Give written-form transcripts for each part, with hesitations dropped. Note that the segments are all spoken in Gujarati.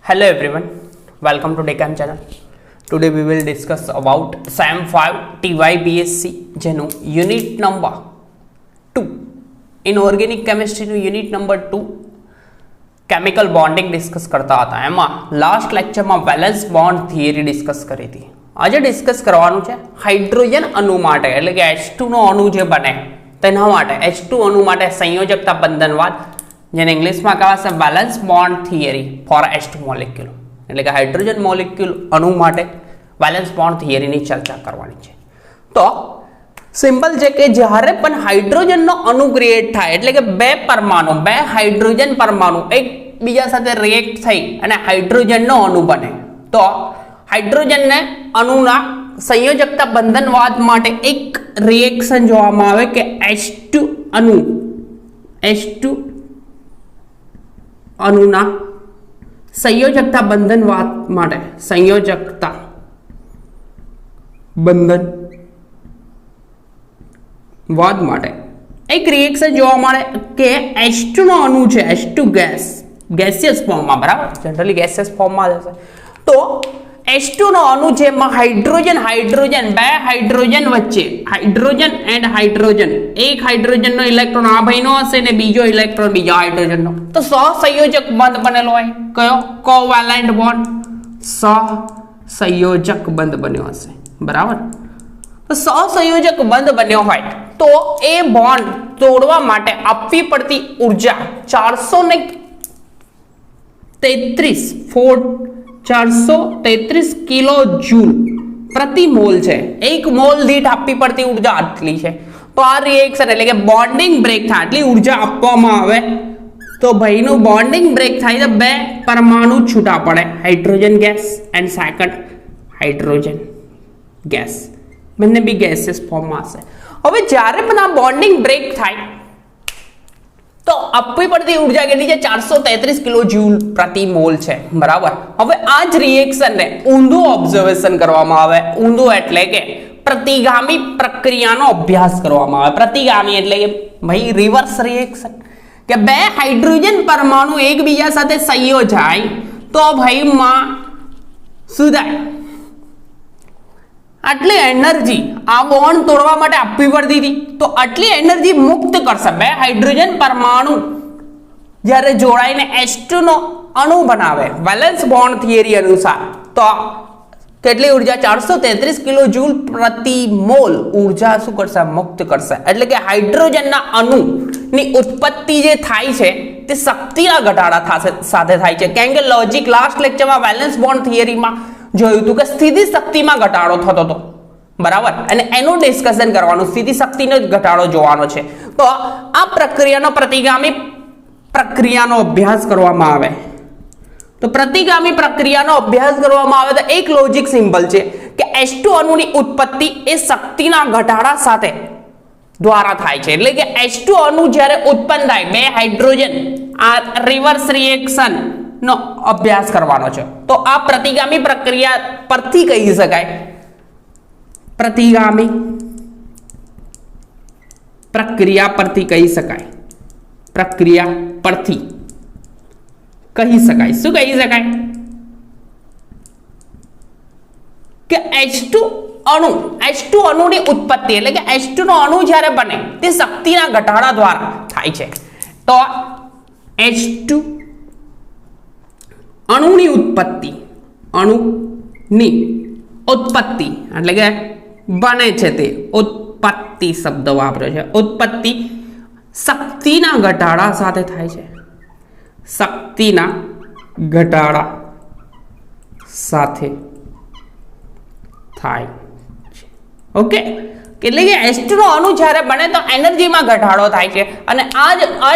Hello everyone, welcome to Decam channel. Today we will discuss about SAM 5 TYBSc જેનું યુનિટ નંબર 2 ઇનઓર્ગેનિક કેમિસ્ટ્રીનું unit number 2 chemical bonding discuss કરતા હતા. એમાં લાસ્ટ લેક્ચરમાં વેલેન્સ બોન્ડ થિયરી ડિસ્કસ કરી હતી. આજે ડિસ્કસ કરવાનું છે હાઇડ્રોજન અણુ માટે, એટલે કે H2 નો અણુ જે બને તેના માટે, H2 અણુ માટે સંયોજકતા બંધનવાદ, જેને ઇંગ્લિશમાં કહેવાશે valence bond theory for H2 molecule, એટલે કે હાઇડ્રોજન મોલેક્યુલ અણુ માટે વેલેન્સ બોન્ડ થિયરીની ચર્ચા કરવાની છે. તો સિમ્પલ છે કે જ્યારે પણ હાઇડ્રોજનનો અણુ ક્રિએટ થાય, એટલે કે બે હાઇડ્રોજન પરમાણુ એકબીજા સાથે રિએક્ટ થઈ અને હાઇડ્રોજનનો અણુ બને, તો હાઇડ્રોજનને અણુના સંયોજકતા બંધનવાદ માટે એક રિએક્શન જોવામાં આવે કે H2 અણુના સંયોજકતા બંધનવાદ માટે સંયોજકતા બંધનવાદ માટે એક રિએક્શન જોવા મળે કે H2 નો અણુ છે, H2 ગેસિયસ ફોર્મમાં, બરાબર, જનરલી ગેસિયસ ફોર્મમાં હશે. તો H2 નો અણુ છે, એમાં હાઇડ્રોજન બે હાઇડ્રોજન વચ્ચે હાઇડ્રોજન એક હાઇડ્રોજનનો ઇલેક્ટ્રોન આ ભાઈનો હશે ને બીજો ઇલેક્ટ્રોન બીજા હાઇડ્રોજનનો, તો સહસંયોજક બંધ બનેલો હોય. કયો? કોવેલેન્ટ બોન્ડ, સહસંયોજક બંધ બન્યો હશે, બરાબર. તો સહસંયોજક બંધ બન્યો હોય તો એ બોન્ડ તોડવા માટે આપવી પડતી ઉર્જા 433 કિલો જૂલ પ્રતિ મોલ છે. એક મોલ દીઠ આપવી પડતી ઉર્જા આટલી છે. તો આ રિએક્શન એટલે કે બોન્ડિંગ બ્રેક થાય, આટલી ઉર્જા આપવામાં આવે તો ભાઈનું બોન્ડિંગ બ્રેક થાય તો બે પરમાણુ છૂટા પડે, hydrogen gas and second hydrogen gas, બંને બી ગેસિયસ ફોર્મમાં હશે. હવે જ્યારે પણ આ બોન્ડિંગ બ્રેક થાય તો આપવી પડતી ઉર્જા કેટલી છે? 433 કિલો જૂલ પ્રતિ મોલ છે, બરાબર. હવે આ જ રિએક્શનને ઊંધું ઓબ્ઝર્વેશન કરવામાં આવે. ઊંધું એટલે કે પ્રતિગામી પ્રક્રિયાનો અભ્યાસ કરવામાં આવે. પ્રતિગામી એટલે કે ભાઈ રિવર્સ રિએક્શન, કે બે હાઇડ્રોજન પરમાણુ એકબીજા સાથે સંયોજાય તો ભાઈ માં શું થાય? આટલી એનર્જી આ બોન્ડ તોડવા માટે આપવી પડતી હતી, તો આટલી એનર્જી મુક્ત કરશે બે હાઇડ્રોજન પરમાણુ જ્યારે જોડાઈને H2 નો અણુ બનાવે વેલેન્સ બોન્ડ થિયરી અનુસાર. તો કેટલી ઉર્જા? 433 કિલો જૂલ પ્રતિ મોલ ઉર્જા શું કરશે? મુક્ત કરશે. એટલે કે હાઇડ્રોજનના અણુની ઉત્પત્તિ જે થાય છે તે શક્તિના ઘટાડા સાથે થાય છે. કેમ કે લોજિક લાસ્ટ લેક્ચરમાં વેલેન્સ બોન્ડ થિયરીમાં જોયું હતું કે સ્થિતિ શક્તિમાં ઘટાડો થતો હતો, બરાબર, અને એનું ડિસ્કશન કરવાનું, સ્થિતિ શક્તિનો જ ઘટાડો જોવાનો છે. તો આ પ્રક્રિયાનો પ્રતિગામી પ્રક્રિયાનો અભ્યાસ કરવામાં આવે. તો પ્રતિગામી પ્રક્રિયાનો અભ્યાસ કરવામાં આવે તો એક લોજિક સિમ્બલ છે કે H2 અણુની ઉત્પત્તિ એ શક્તિના ઘટાડા સાથે દ્વારા થાય છે. એટલે કે H2 અણુ જ્યારે ઉત્પન્ન થાય, બે હાઇડ્રોજન, આ રિવર્સ રિએક્શન નો અભ્યાસ કરવાનો છે. તો આ પ્રતિગામી પ્રક્રિયા પરથી કહી શકાય, પ્રતિગામી પ્રક્રિયા પરથી કહી શકાય, પ્રક્રિયા પરથી કહી શકાય. શું કહી શકાય? કે H2 અણુની ઉત્પત્તિ, એટલે કે H2 નો અણુ જ્યારે બને તે શક્તિના ઘટાડા દ્વારા થાય છે. તો H2 અણુની ઉત્પત્તિ એટલે કે બને છે, તે ઉત્પત્તિ શબ્દ વાપર્યો છે. ઉત્પત્તિ શક્તિના ઘટાડા સાથે થાય છે, શક્તિના ઘટાડા સાથે થાય છે. ઓકે, એટલે કે H2 નો અણુ જ્યારે બને તો એનર્જીમાં ઘટાડો થાય છે. અને આ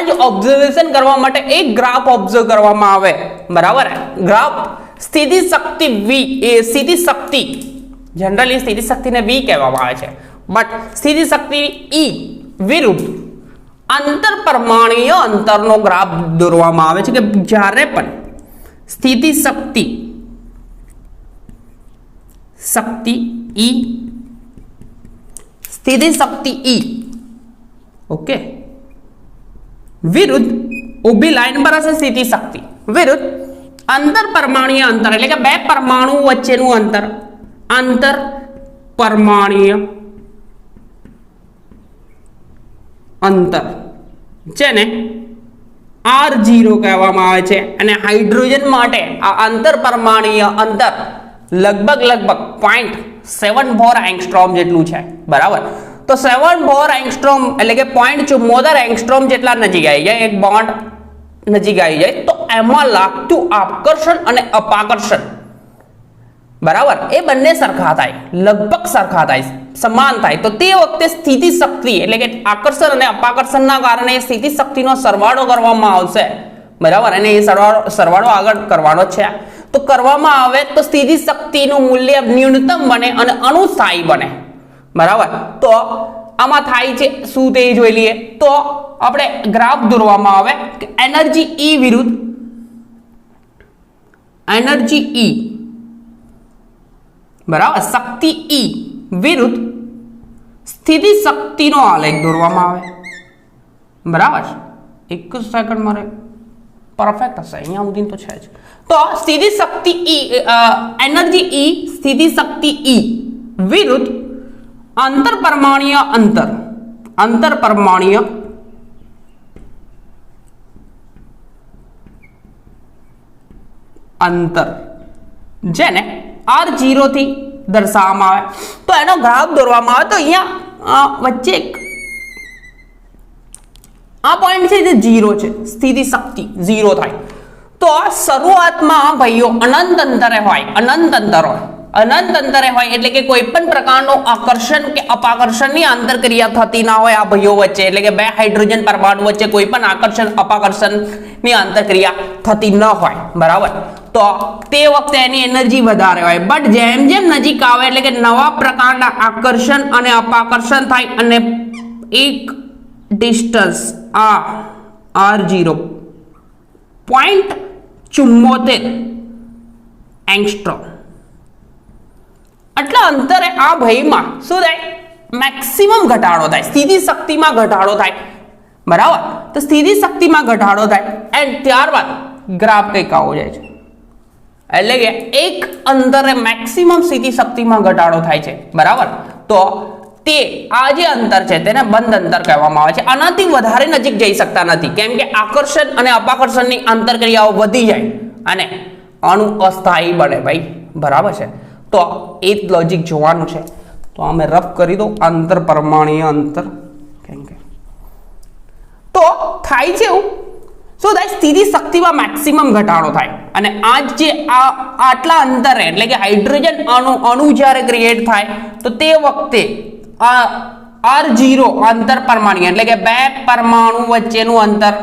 જ ઓબ્ઝર્વેશન કરવા માટે એક ગ્રાફ ઓબ્ઝર્વ કરવામાં આવે, બરાબર. ગ્રાફ સ્થિતિ શક્તિ જનરલી સ્થિતિ શક્તિને V કહેવામાં આવે છે, બટ સ્થિતિ શક્તિ E વિરુદ્ધ અંતર પરમાણુય અંતરનો ગ્રાફ દોરવામાં આવે છે. કે જ્યારે પણ સ્થિતિ શક્તિ E ઓકે વિરુદ્ધ ઊભી લાઈન પર હશે સ્થિતિ શક્તિ વિરુદ્ધ અંતર પરમાણુય અંતર એટલે કે બે પરમાણુ વચ્ચેનું અંતર, આંતર પરમાણુય અંતર જેને R0 કહેવામાં આવે છે. અને હાઇડ્રોજન માટે આ આંતર પરમાણુય અંતર લગભગ 0.74 એંગસ્ટ્રોમ જેટલું છે. બરાબર, તો 74 એંગસ્ટ્રોમ એટલે કે 0.74 એંગસ્ટ્રોમ જેટલા નજીક આવી જાય, એક બોન્ડ નજીક આવી જાય તો એમાં લાગતું આકર્ષણ અને અપાકર્ષણ, બરાબર, એ બંને સરખા થાય, લગભગ સરખા થાય, સમાન થાય. તો તે વખતે સ્થિતિ શક્તિ એટલે કે આકર્ષણ અને અપાકર્ષણના કારણે સ્થિતિ શક્તિનો સરવાળો કરવામાં આવશે. બરાબર, અને એ સરવાળો આગળ કરવાનો છે. તો કરવામાં આવે તો સ્થિતિ શક્તિનું મૂલ્ય ન્યૂનતમ બને અને અણુસ્થાયી બને. બરાબર, તો આમાં થાય છે શું તે જોઈ લઈએ. તો આપણે ગ્રાફ દોરવામાં આવે કે એનર્જી E વિરુદ્ધ એનર્જી E, બરાબર, શક્તિ E વિરુદ્ધ સ્થિતિ શક્તિનો આલેખ દોરવામાં આવે. બરાબર, એક જ સેકન્ડ મારે પરફેક્ટ હશે, અહીંયા સુધી તો છે જ. તો સ્થિતિ શક્તિ E, એનર્જી E, સ્થિતિ શક્તિ E વિરુદ્ધ આંતર પરમાણુય અંતર, આંતર પરમાણુય અંતર જેને R0 થી દર્શાવવામાં આવે. તો એનો ગ્રાફ દોરવામાં આવે તો અહીંયા વચ્ચે એક આ પોઈન્ટ છે જે 0 છે, સ્થિતિ શક્તિ 0 થાય. તો શરૂઆતમાં ભાઈઓ અનંત અંતરે હોય, અનંત અંતરે હોય એટલે કે કોઈ પણ પ્રકારનું આકર્ષણ કે અપાકર્ષણની આંતરક્રિયા થતી ના હોય આ ભાઈઓ વચ્ચે, એટલે કે બે હાઇડ્રોજન પરમાણુ વચ્ચે કોઈ પણ આકર્ષણ અપાકર્ષણની આંતરક્રિયા થતી ન હોય. બરાબર, તો તે વખતે એની એનર્જી વધારે હોય. બટ જેમ જેમ નજીક આવે એટલે કે નવા પ્રકારના આકર્ષણ અને અપાકર્ષણ થાય અને એક ડિસ્ટન્સ આ R0 0.74 એંગસ્ટ્રોમ આટલા અંતરે આ ભાઈમાં શું થાય, મેક્સિમમ ઘટાડો થાય, સ્થિતિ શક્તિમાં ઘટાડો થાય. બરાબર, તો સ્થિતિ શક્તિમાં ઘટાડો થાય એન્ડ ત્યારબાદ ગ્રાફ કંઈક આવો જાય છે, એટલે કે એક અંતરે મેક્સિમમ સ્થિતિ શક્તિમાં ઘટાડો થાય છે. બરાબર, તો તે આ જે અંતર છે તેને બંધ અંતર કહેવામાં આવે છે. આનાથી વધારે નજીક જઈ શકતા નથી કેમ કે આકર્ષણ અને અપાકર્ષણની આંતરક્રિયાઓ વધી જાય અને અણુ અસ્થાયી બને ભાઈ. બરાબર છે, તો એ જ લોજિક જોવાનું છે. તો અમે રફ કરી દો આંતર પરમાણુય અંતર, કેમ કે તો થાય છે એવું શું થાય, સ્થિતિ શક્તિમાં મેક્સિમમ ઘટાડો થાય અને આ જે આટલા અંતરે એટલે કે હાઇડ્રોજન અણુ જ્યારે ક્રિએટ થાય તો તે વખતે આ R0 આંતર પરમાણુય એટલે કે બે પરમાણુ વચ્ચેનું અંતર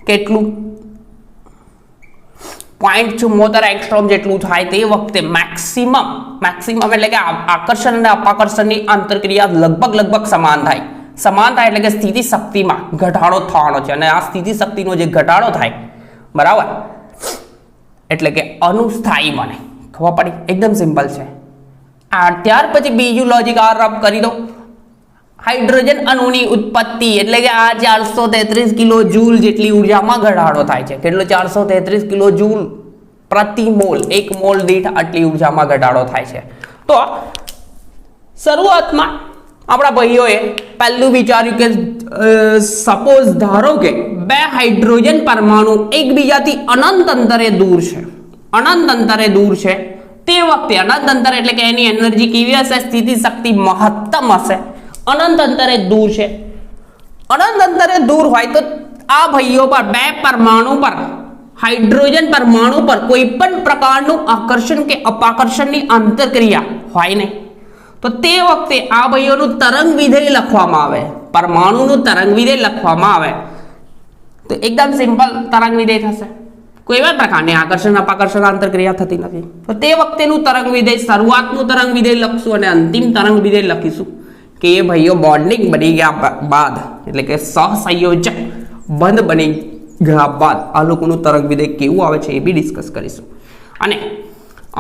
કેટલું 0.74 એંગસ્ટ્રોમ જેટલું થાય. તે વખતે મેક્સિમમ એટલે કે આકર્ષણ અને અપાકર્ષણની આંતરક્રિયા લગભગ સમાન થાય એટલે કે સ્થિતિ શક્તિમાં ઘટાડો થવાનો છે. અને આ સ્થિતિ શક્તિનો જે ઘટાડો થાય, બરાબર, એટલે કે અનુસ્થાયી બને. ખબર પડી? એકદમ સિમ્પલ છે. ત્યાર પછી બીજું લોજિક આ રફ કરી દો. હાઇડ્રોજન અણુની ઉત્પત્તિ એટલે કે આ 433 કિલો જૂલ જેટલી ઉર્જામાં ઘટાડો થાય છે. કેટલો? 433 કિલો જૂલ પ્રતિ મોલ, એક મોલ દીઠ આટલી ઉર્જામાં ઘટાડો થાય છે. તો શરૂઆતમાં આપણા ભાઈઓએ પહેલું વિચાર્યું કે સપોઝ ધારો કે બે હાઇડ્રોજન પરમાણુ એકબીજાથી અનંત અંતરે દૂર છે, તે વખતે અનંત અંતરે એટલે કે એની એનર્જી કેવી હશે, સ્થિતિ શક્તિ મહત્તમ હશે. અનંત અંતરે દૂર છે, અનંત અંતરે દૂર હોય તો આ ભાઈઓ પર બે પરમાણુ પર હાઇડ્રોજન પરમાણુ પર કોઈ પણ પ્રકારનું આકર્ષણ કે અપાકર્ષણની આંતરક્રિયા હોય નહીં. તો તે વખતે આ ભાઈઓનું તરંગ વિધેય લખવામાં આવે, પરમાણુનું તરંગ વિધેય લખવામાં આવે તો એકદમ સિમ્પલ તરંગ વિધેય થશે. કોઈ પણ પ્રકારની આકર્ષણ અપાકર્ષણ આંતરક્રિયા થતી નથી. તો તે વખતેનું તરંગ વિધેય, શરૂઆતનું તરંગ વિધેય લખશું અને અંતિમ તરંગ વિધેય લખીશું કે એ ભાઈઓ બોન્ડિંગ બની ગયા બાદ એટલે કે સહસંયોજક બંધ બની ગયા બાદ આ લોકોનું તરંગ વિધેય કેવું આવે છે એ બી ડિસ્કસ કરીશું. અને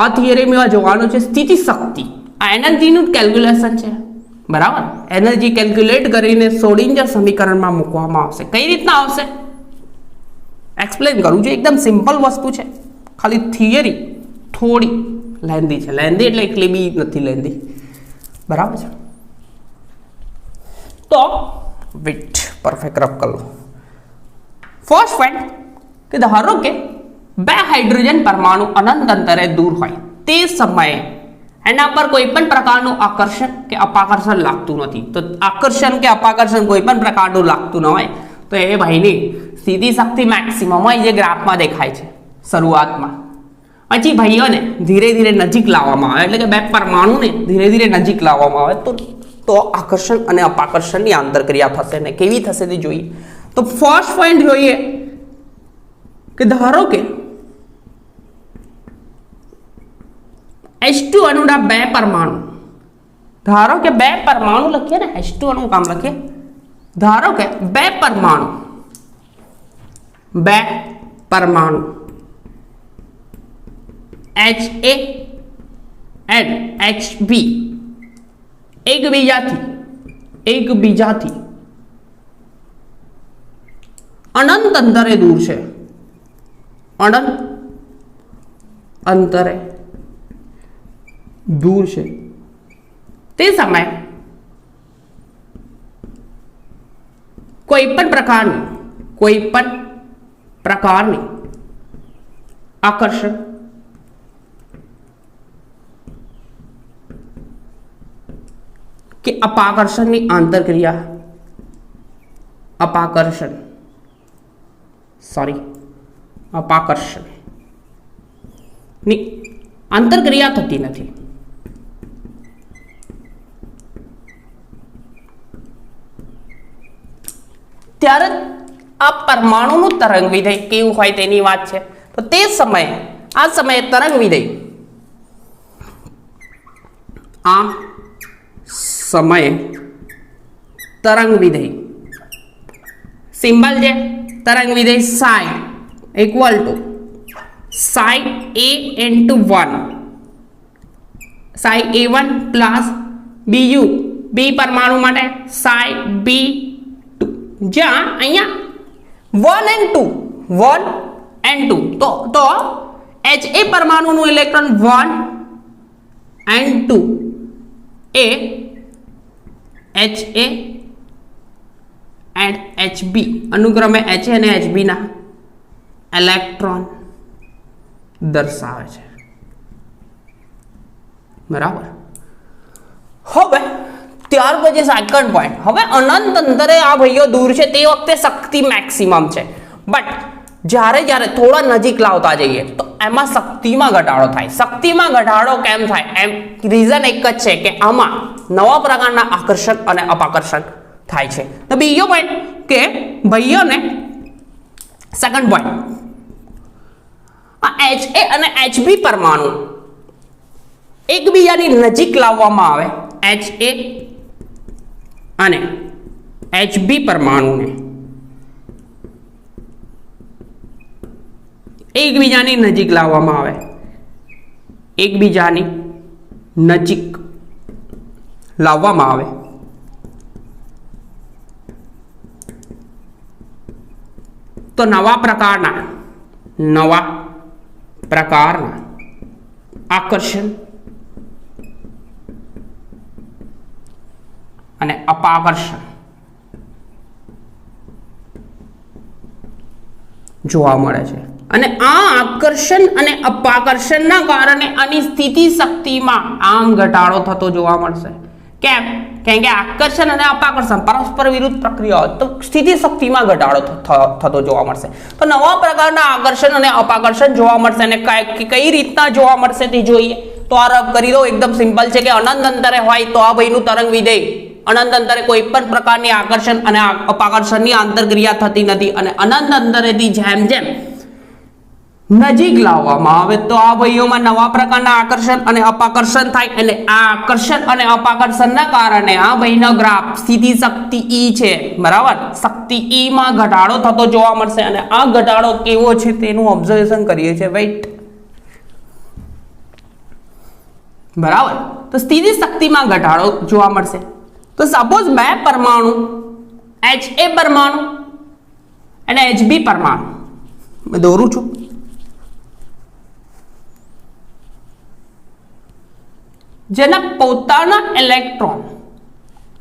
આ થિયરીમાં જોવાનું છે સ્થિતિ શક્તિ, આ એનર્જીનું કેલ્ક્યુલેશન છે. બરાબર, એનર્જી કેલ્ક્યુલેટ કરીને શ્રોડિંજર સમીકરણમાં મૂકવામાં આવશે. કઈ રીતના આવશે? एक्सप्लेन करूँ छुं, एकदम सिंपल वस्तु है, खाली थियरी थोड़ी लेंदी है, लेंदी એટલે એટલી બી નથી લેંદી, બરાબર છે। तो वेट परफेक्ट रब कर लो। फर्स्ट पॉइंट कि धारो के બે હાઇડ્રોજન પરમાણુ અનંત અંતરે દૂર હોય તે સમયે એના પર કોઈ પણ પ્રકારનું આકર્ષણ કે અપાકર્ષણ લાગતું નથી। તો આકર્ષણ કે અપાકર્ષણ કોઈ પણ પ્રકારનું લાગતું ન હોય તો એ ભાઈની સ્થિતિ શક્તિ મેક્સિમમ હોય, જે ગ્રાફમાં દેખાય છે શરૂઆતમાં। પછી ભાઈઓને ધીરે ધીરે નજીક લાવવામાં આવે, એટલે કે બે પરમાણુને ધીરે ધીરે નજીક લાવવામાં આવે તો આકર્ષણ અને અપાકર્ષણની આંતરક્રિયા થશે ને કેવી થશે તે જોઈએ। તો ફર્સ્ટ પોઈન્ટ જોઈએ કે ધારો કે H2 અણુના બે પરમાણુ, ધારો કે બે પરમાણુ લખીએ ને, H2 અણુ કામ લખીએ, ધારો કે બે પરમાણુ HA and HB એકબીજાથી અનંત અંતરે દૂર છે, અનંત અંતરે દૂર છે, તે સમયે કોઈ પણ પ્રકારની આકર્ષણ કે અપાકર્ષણની આંતરક્રિયા, અપાકર્ષણની આંતરક્રિયા થતી નથી। ત્યારે આ પરમાણુનું તરંગ વિધેય કેવું હોય તેની વાત છે। તો તે સમયે આ સમયે તરંગ વિધેય સિમ્બલ છે તરંગ વિધેય psi equal to psi a into 1 psi a1 plus બીજું બી પરમાણુ માટે સાઈ b2, જ્યાં અહીંયા 1 and 2 તો HA પરમાણુનું ઇલેક્ટ્રોન 1 and 2 એ HA and HB અનુક્રમે HA અને HB ના ઇલેક્ટ્રોન દર્શાવે છે, બરાબર। હવે ત્યાર પછી સેકન્ડ પોઈન્ટ, હવે અનંત અંતરે આ ભાઈઓ દૂર છે તે વખતે શક્તિ મેક્સિમમ છે, બટ જ્યારે થોડા નજીક લાવતા જઈએ તો એમાં શક્તિમાં ઘટાડો થાય। શક્તિમાં ઘટાડો કેમ થાય? એમ રીઝન એક જ છે કે આમાં નવા પ્રકારના આકર્ષણ અને અપાકર્ષણ થાય છે। તો બીજો પોઈન્ટ કે ભાઈઓને સેકન્ડ પોઈન્ટ, આ HA અને HB પરમાણુ એકબીજાની નજીક લાવવામાં આવે, HA અને HB પરમાણુને એકબીજાની નજીક લાવવામાં આવે, એકબીજાની નજીક લાવવામાં આવે તો નવા પ્રકારના આકર્ષણ અને અપાકર્ષણ જોવા મળે છે। અને આ આકર્ષણ અને અપાકર્ષણના કારણે આની સ્થિતિ શક્તિમાં આમ ઘટાડો થતો જોવા મળશે। કેમ? કેમ કે આકર્ષણ અને અપાકર્ષણ પરસ્પર વિરુદ્ધ પ્રક્રિયા, તો સ્થિતિ શક્તિમાં ઘટાડો થતો જોવા મળશે। તો નવા પ્રકારના આકર્ષણ અને અપાકર્ષણ જોવા મળશે, અને કઈ રીતના જોવા મળશે તે જોઈએ। તો આ રબ કરી દો, એકદમ સિમ્પલ છે કે અનંત અંતરે હોય તો આ ભાઈનું તરંગ વિધેય અનંત અંતરે કોઈ પણ પ્રકારની આકર્ષણ અને અપાકર્ષણની આંતરક્રિયા થતી નથી, અને અનંત અંતરેથી જેમ નજીક લાવવામાં આવે તો આ ભાઈઓમાં નવા પ્રકારના આકર્ષણ અને અપાકર્ષણ થાય, અને આ આકર્ષણ અને અપાકર્ષણના કારણે આ ભાઈનો ગ્રાફ સ્થિતિ શક્તિ E છે, બરાબર, શક્તિ E માં ઘટાડો થતો જોવા મળશે। અને આ ઘટાડો કેવો છે તેનું ઓબ્ઝર્વેશન કરીએ છીએ, વેઇટ, બરાબર। તો સ્થિતિ શક્તિમાં ઘટાડો જોવા મળશે। તો સપોઝ બે પરમાણુ HA પરમાણુ અને HB પરમાણુ मैं દોરું છું. જેના પોતાના ઇલેક્ટ્રોન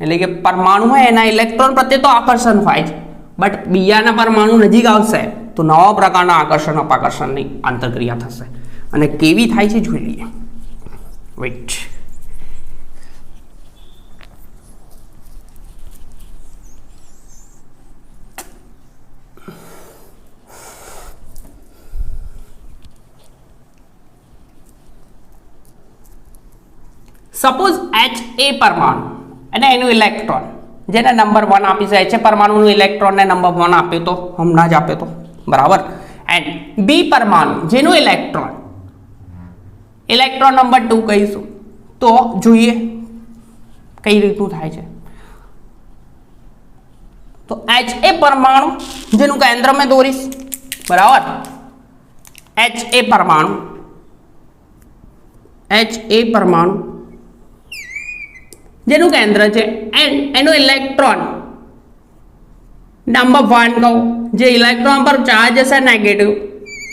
એટલે કે પરમાણુ હોય એના ઇલેક્ટ્રોન પ્રત્યે તો આકર્ષણ હોય છે, બટ બીજાના પરમાણુ નજીક આવશે તો નવા પ્રકારના આકર્ષણ અપાકર્ષણની આંતરક્રિયા થશે. અને કેવી થાય છે જોઈ લઈએ. વેઇટ. સપોઝ HA પરમાણુ અને એનું ઇલેક્ટ્રોન જેને નંબર 1 આપી છે, HA પરમાણુનું ઇલેક્ટ્રોનને નંબર 1 આપ્યો તો હમણાં જ આપ્યો તો બરાબર. એન્ડ B પરમાણુ જેનું ઇલેક્ટ્રોન નંબર 2 કહીશું. તો જોઈએ કઈ રીતનું થાય છે. તો HA પરમાણુ જેનું કેન્દ્ર મેં દોરીશ બરાબર. HA પરમાણુ જેનું કેન્દ્ર છે એન્ડ એનું ઇલેક્ટ્રોન નંબર 1 કહું, જે ઇલેક્ટ્રોન પર ચાર્જ હશે નેગેટિવ.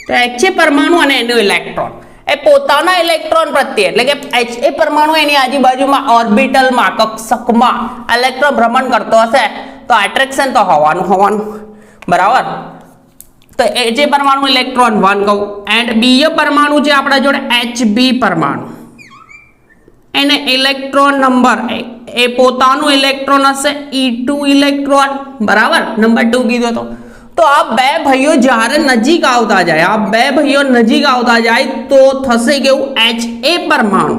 તો HA પરમાણુ અને એનું ઇલેક્ટ્રોન એ પોતાના ઇલેક્ટ્રોન પ્રત્યે એટલે કે HA પરમાણુ એની આજુબાજુમાં ઓર્બિટલમાં કક્ષકમાં ઇલેક્ટ્રોન ભ્રમણ કરતો હશે તો એટ્રેક્શન તો હોવાનું બરાબર. તો HA પરમાણુ ઇલેક્ટ્રોન 1 કહું એન્ડ બીજો પરમાણુ જે આપણા જોડે HB પરમાણુ એને ઇલેક્ટ્રોન નંબર એ પોતાનું ઇલેક્ટ્રોન હશે E2 ઇલેક્ટ્રોન બરાબર, નંબર 2 કીધો તો. તો આ બે ભાઈઓ જ્યારે નજીક આવતા જાય તો થશે કેવું, HA પરમાણુ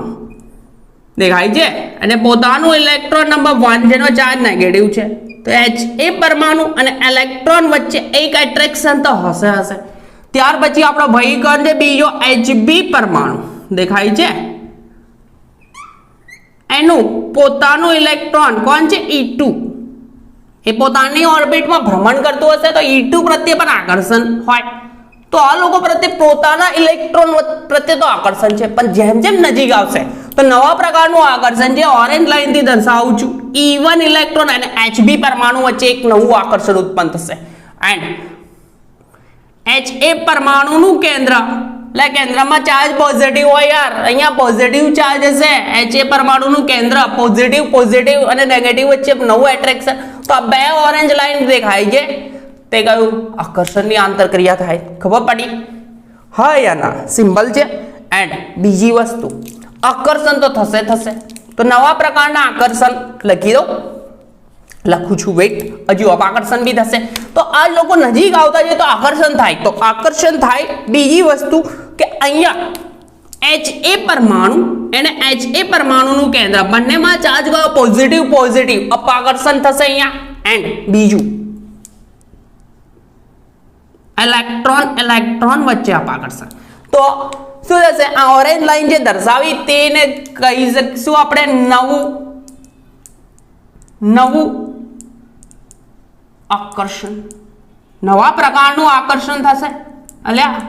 દેખાય છે અને પોતાનું ઇલેક્ટ્રોન નંબર 1 જેનો ચાર્જ નેગેટિવ છે. તો HA પરમાણુ અને ઇલેક્ટ્રોન વચ્ચે એક એટ્રેક્શન તો હશે. ત્યાર પછી આપણો ભાઈ કોણ છે, બીજો HB પરમાણુ દેખાય છે, એનું પોતાનું ઇલેક્ટ્રોન કોણ છે E2 એ પોતાની ઓર્બિટમાં ભ્રમણ કરતું હશે તો E2 પ્રત્યે પણ આકર્ષણ હોય. તો આ લોકો પ્રત્યે પોતાના ઇલેક્ટ્રોન પ્રત્યે તો આકર્ષણ છે, પણ જેમ જેમ નજીક આવશે તો નવા પ્રકારનું આકર્ષણ જે ઓરેન્જ લાઈનથી દર્શાવું છું E1 ઇલેક્ટ્રોન અને HB પરમાણુ વચ્ચે એક નવું આકર્ષણ ઉત્પન્ન થશે. એન્ડ HA પરમાણુનું કેન્દ્ર એટલે કેન્દ્રમાં ચાર્જ પોઝિટિવ હોય યાર, અહીંયા પોઝિટિવ ચાર્જ હશે. HA પરમાણુનું કેન્દ્ર પોઝિટિવ અને નેગેટિવ વચ્ચે નવું એટ્રેક્શન. તો આ બે ઓરેન્જ લાઈન દેખાય છે તે કયું આકર્ષણની આંતરક્રિયા થાય. ખબર પડી? હા યા ના સિમ્બલ છે. એન્ડ બીજી વસ્તુ આકર્ષણ તો થશે. તો નવા પ્રકારના આકર્ષણ લખું છું. વેઇટ, હજુ આકર્ષણ બી થશે. તો આ લોકો નજીક આવતા જાય તો આકર્ષણ થાય. બીજી વસ્તુ કે અહીંયા HA પરમાણુ અને HA પરમાણુનું કેન્દ્ર બંનેમાં ચાર્જ ગયો પોઝિટિવ અપાકર્ષણ થશે અહીંયા. એન્ડ બીજું ઇલેક્ટ્રોન વચ્ચે અપાકર્ષણ. તો શું થશે, આ ઓરેન્જ લાઈન જે દર્શાવી તેને કહી શકીશું આપણે નવું આકર્ષણ, નવા પ્રકારનું આકર્ષણ થશે. અલ્યા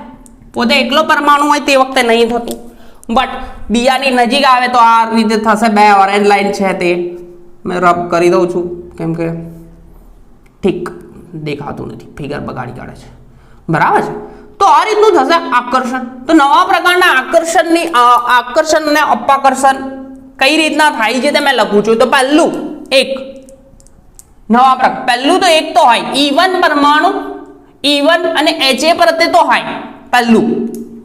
પોતે એકલો પરમાણુ હોય તે વખતે નહીં થતું, બટ બીજાની નજીક આવે તો આ રીતે થશે. બે ઓરેન્જ લાઈન છે તે મેં રબ કરી દઉં છું કેમ કે ઠીક દેખાતું નથી, ફિગર બગાડી કાઢે છે બરાબર છે. તો આ રીતનું થશે આકર્ષણ. તો નવા પ્રકારના આકર્ષણ અને અપાકર્ષણ કઈ રીતના થાય છે તે મેં લખું છું. તો પહેલું તો એક તો હોય E1 પરમાણુ, E1 અને HA પ્રત્યે તો હોય પહેલું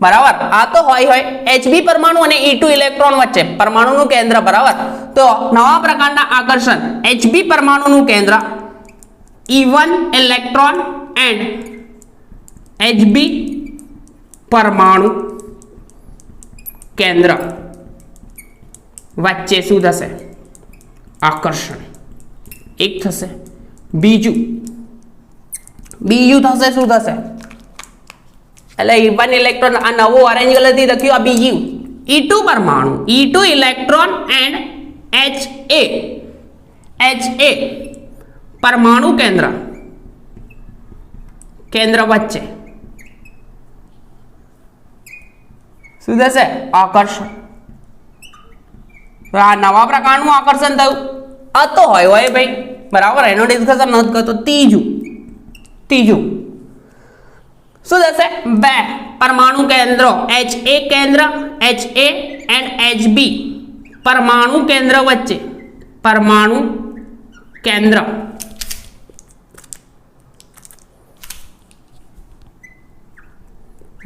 બરાબર. આ તો હોય HB પરમાણુ અને E2 ઇલેક્ટ્રોન વચ્ચે પરમાણુનું કેન્દ્ર બરાબર. તો નવા પ્રકારના આકર્ષણ HB પરમાણુનું કેન્દ્ર E1 ઇલેક્ટ્રોન એન્ડ HB પરમાણુ કેન્દ્ર વચ્ચે શું થશે, આકર્ષણ એક થશે. બીજું થશે શું થશે, એટલે E1 ઇલેક્ટ્રોન આ નવું ઓરેન્જ કલરથી લખ્યું, આ બીજું E2 પરમાણુ, E2 ઇલેક્ટ્રોન એન્ડ HA પરમાણુ કેન્દ્ર વચ્ચે શું થશે, આકર્ષણ. આ નવા પ્રકારનું આકર્ષણ થયું. આ તો હોય ભાઈ બરાબર, એનો ડિસ્કશન નથી કરતો. ત્રીજું શું થશે? બે પરમાણુ કેન્દ્રો HA કેન્દ્ર HA એન્ડ HB પરમાણુ કેન્દ્ર વચ્ચે પરમાણુ કેન્દ્ર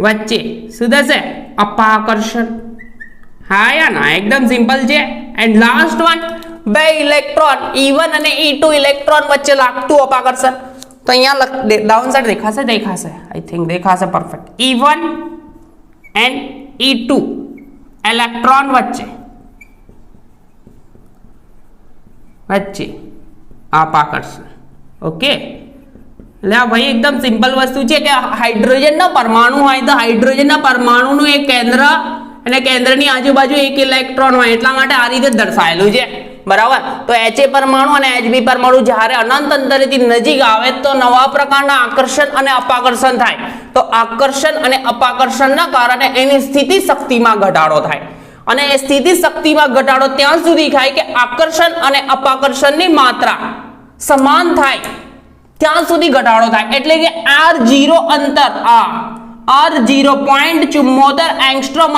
વચ્ચે શું થશે? અપાકર્ષણ. હા યા ના, એકદમ સિમ્પલ છે. એન્ડ લાસ્ટ વન, બે ઇલેક્ટ્રોન E1 અને E2 ઇલેક્ટ્રોન વચ્ચે લાગતું અપાકર્ષણ. તો અહીંયા ડાઉન સાઈડ દેખાશે આઈ થિંક દેખાશે perfect. E1 and E2 electron વચ્ચે અપાકર્ષણ. ઓકે, એટલે આ ભાઈ એકદમ સિમ્પલ વસ્તુ છે કે હાઇડ્રોજનનો પરમાણુ હોય તો હાઇડ્રોજનના પરમાણુનું એક કેન્દ્ર અને કેન્દ્રની આજુબાજુ એક ઇલેક્ટ્રોન હોય, એટલા માટે આ રીતે દર્શાવેલું છે. બરાબર. તો HA પરમાણુ અને HB પરમાણુ જ્યારે અનંત અંતરેથી નજીક આવે તો નવા પ્રકારના આકર્ષણ અને અપાકર્ષણ થાય. તો આકર્ષણ અને અપાકર્ષણના કારણે એની સ્થિતિ શક્તિમાં ઘટાડો થાય, અને એ સ્થિતિ શક્તિમાં ઘટાડો ત્યાં સુધી થાય કે આકર્ષણ અને અપાકર્ષણની માત્રા સમાન થાય ત્યાં સુધી ઘટાડો થાય. એટલે કે R0 અંતર R0 0.74 એંગસ્ટ્રોમ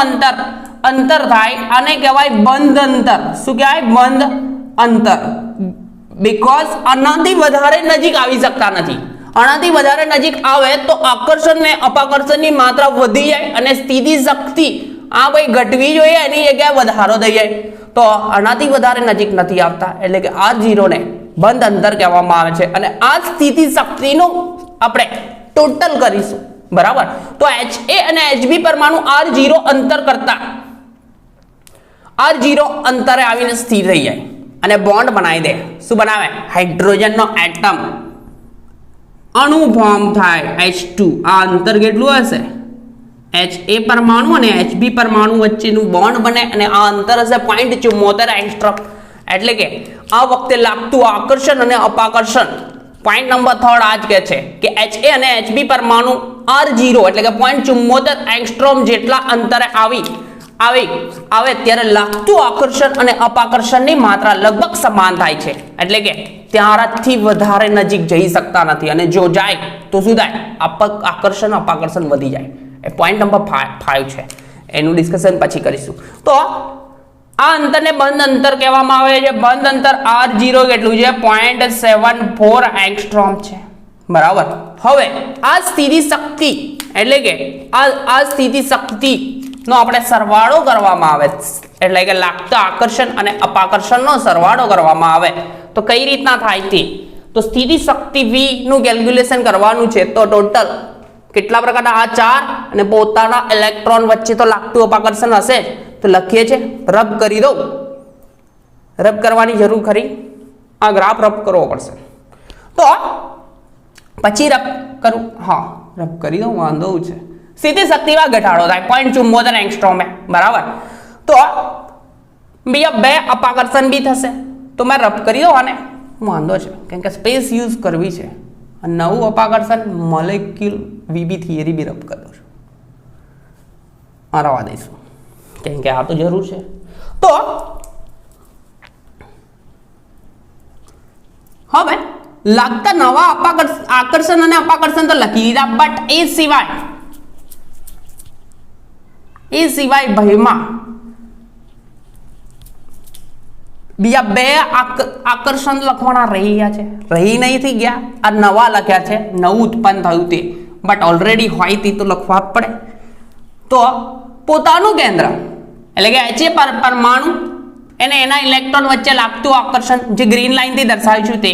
અંતર થાય, આને કહેવાય બંધ અંતર. શું કહેવાય? બંધ અંતર. બીકોઝ આનાથી વધારે નજીક આવી શકતા નથી. આનાથી વધારે નજીક આવે તો આકર્ષણ ને અપાકર્ષણની માત્રા વધી જાય અને સ્થિતિ શક્તિ આ ભાઈ ઘટવી જોઈએ, એની જગ્યાએ વધારો થઈ જાય. તો આનાથી વધારે નજીક નથી આવતા, એટલે કે R0 ને બંધ અંતર કહેવામાં આવે છે. અને આ સ્થિતિ શક્તિનું આપણે ટોટલ કરીશું. બરાબર. તો HA અને HB પરમાણુ R0 અંતર કરતા R0 અંતરે આવીને સ્થિર થઈ જાય અને બોન્ડ બનાવી દે. શું બનાવે? હાઇડ્રોજનનો એટમ અણુ ફોર્મ થાય H2. આ અંતર કેટલું હશે? HA પરમાણુ અને HB પરમાણુ વચ્ચેનું બોન્ડ બને અને આ અંતર હશે 0.74 એંગસ્ટ્રોમ. એટલે કે આ વખતે લાગતું આકર્ષણ અને અપાકર્ષણ પોઈન્ટ નંબર 3 આ જ કહે છે કે HA અને HB પરમાણુ R0 એટલે કે 0.74 એંગસ્ટ્રોમ જેટલા અંતરે આવે ત્યારે લાગતું આકર્ષણ અને અપાકર્ષણની માત્રા લગભગ સમાન થાય છે. એટલે કે ત્યારથી વધારે નજીક જઈ શકતા નથી, અને જો જાય તો શું થાય? આકર્ષણ અપાકર્ષણ વધી જાય. એ પોઈન્ટ નંબર 5 છે, એનું ડિસ્કશન પછી કરીશું. તો આ અંતરને બંધ અંતર કહેવામાં આવે છે. બંધ અંતર R0 કેટલું છે? 0.74 એંગસ્ટ્રોમ છે. બરાબર. હવે આ સ્થિતિ શક્તિ એટલે કે આ સ્થિતિ શક્તિ નો આપણે સરવાળો કરવામાં આવે, એટલે કે લાગતા આકર્ષણ અને અપાકર્ષણનો સરવાળો કરવામાં આવે તો કઈ રીતના થાય તે? તો સ્થિતિ શક્તિ V નું કેલ્ક્યુલેશન કરવાનું છે. તો ટોટલ કેટલા પ્રકારના? આ 4 અને પોતાના ઇલેક્ટ્રોન વચ્ચે તો લાગતું અપાકર્ષણ હશે. તો લખીએ છે, રબ કરી દઉં. રબ કરવાની જરૂર ખરી? આ ગ્રાફ રબ કરવો પડશે. તો પછી રબ કરું? હા, રબ કરી દઉં, વાંધો છે. સ્થિતિ શક્તિમાં ઘટાડો થાય 0.74 એંગસ્ટ્રોમ. બરાબર. તો બીજા બે અપાકર્ષણ બી થશે. તો મેં રબ કરી દઉં આને, વાંધો છે, કેમ કે સ્પેસ યુઝ કરવી છે. નવું અપાકર્ષણ મોલેક્યુલ VB થિયરી બી રબ કર્યો છે. આ રવા દઈશું કેમ કે આ તો જરૂર છે. તો હવે લાગતા નવા આકર્ષણ અને અપાકર્ષણ તો લખી દીધા, બટ એ સિવાય ભયમાં બીજા બે આકર્ષણ લખવાના રહી ગયા છે. રહી નહીં થઈ ગયા, આ નવા લખ્યા છે, નવું ઉત્પન્ન થયું તે, બટ ઓલરેડી હોય તે તો લખવા જ પડે. તો પોતાનું કેન્દ્ર એટલે કે HA પરમાણુ એને એના ઇલેક્ટ્રોન વચ્ચે લાગતું આકર્ષણ જે ગ્રીન લાઈન થી દર્શાવ્યું છું તે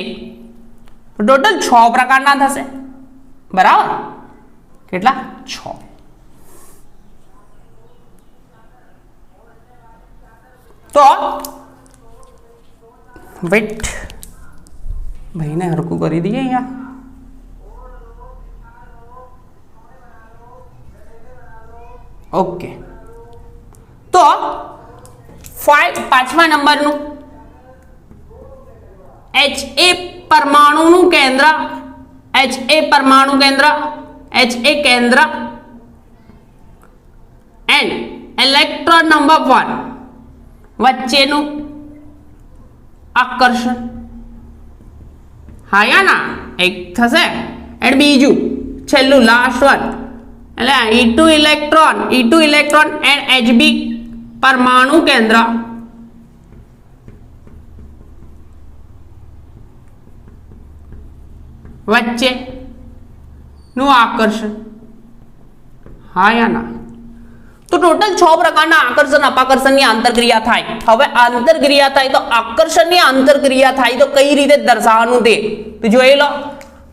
ટોટલ 6 પ્રકારના થશે. બરાબર. કેટલા? 6. તો વેટ ભાઈને હરકું કરી દઈએ અહીંયા. ઓકે. તો 5મા નંબરનું HA પરમાણુનું કેન્દ્ર HA કેન્દ્ર એન્ડ ઇલેક્ટ્રોન નંબર 1 વચ્ચેનું આકર્ષણ. હા યા ના, એક થશે. એન્ડ બીજું છેલ્લું લાસ્ટ વન એટલે E2 ઇલેક્ટ્રોન એન્ડ Hb પરમાણુ કેન્દ્ર વચ્ચે નું આકર્ષણ, હા યા ના? તો ટોટલ 6 પ્રકારના આકર્ષણ અપાકર્ષણની આંતરક્રિયા થાય. હવે આંતરક્રિયા થાય તો આકર્ષણની આંતરક્રિયા થાય તો કઈ રીતે દર્શાવવાનું તે તો જોઈ લો.